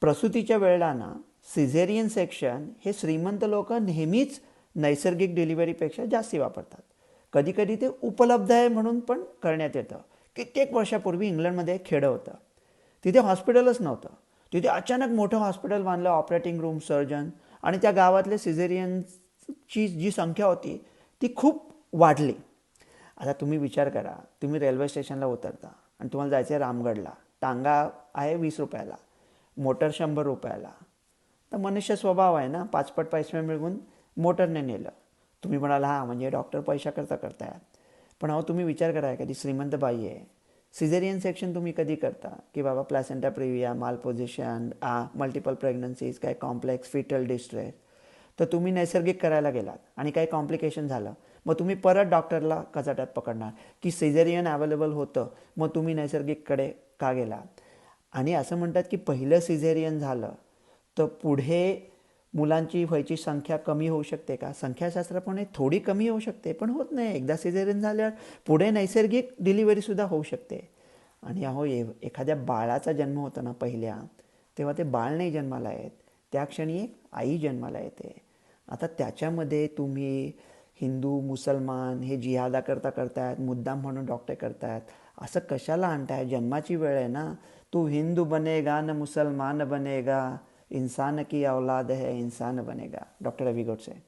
प्रसूतीच्या वेळेला ना caesarean section हे श्रीमंत लोक नेहमीच नैसर्गिक डिलिव्हरीपेक्षा जास्ती वापरतात. कधीकधी ते उपलब्ध आहे म्हणून पण करण्यात येतं. कित्येक वर्षापूर्वी इंग्लंडमध्ये एक खेडं होतं. तिथे हॉस्पिटलच नव्हतं. तिथे अचानक मोठं हॉस्पिटल बांधलं, ऑपरेटिंग रूम, सर्जन, आणि त्या गावातले सिझेरियनची जी संख्या होती ती खूप वाढली. आता तुम्ही विचार करा, तुम्ही रेल्वे स्टेशनला उतरता आणि तुम्हाला जायचं आहे रामगडला. टांगा आहे 20 रुपयाला, मोटर 100 रुपयाला. तर मनुष्य स्वभाव आहे ना, पाचपट पैसे मिळवून मोटरने नेलं. तुम्ही म्हणाला हां म्हणजे डॉक्टर पैसा करतायत. पण अहो तुम्ही विचार करा, कधी श्रीमंत बाई आहे, सिझेरियन सेक्शन तुम्ही कधी करता की बाबा प्लॅसेंटा प्रिव्हिया, माल पोझिशन, मल्टिपल प्रेग्नन्सीज, काय कॉम्प्लेक्स फिटल डिस्ट्रेस, तर तुम्ही नैसर्गिक करायला गेलात आणि काही कॉम्प्लिकेशन झालं, मग तुम्ही परत डॉक्टरला कचाट्यात पकडणार की सिझेरियन अवेलेबल होतं, मग तुम्ही नैसर्गिककडे का गेलात. आणि असं म्हणतात की पहिलं सिझेरियन झालं तर पुढे मुलांची व्हायची संख्या कमी होऊ शकते का. संख्याशास्त्रप्रमाणे थोडी कमी होऊ शकते, पण होत नाही. एकदा सिझेरियन झाल्यावर पुढे नैसर्गिक डिलिव्हरीसुद्धा होऊ शकते. आणि अहो एखाद्या बाळाचा जन्म होतो ना पहिल्या, तेव्हा ते बाळ नाही जन्माला येत, त्या क्षणी एक आई जन्माला येते. आता त्याच्यामध्ये तुम्ही हिंदू मुसलमान हे जिहादा करतायत, मुद्दाम म्हणून डॉक्टर करतायत, असं कशाला आणताय. जन्माची वेळ आहे ना. तू हिंदू बनेगा न मुसलमान बनेगा, इंसान की औलाद है इंसान बनेगा. डॉक्टर रवी गोडसे.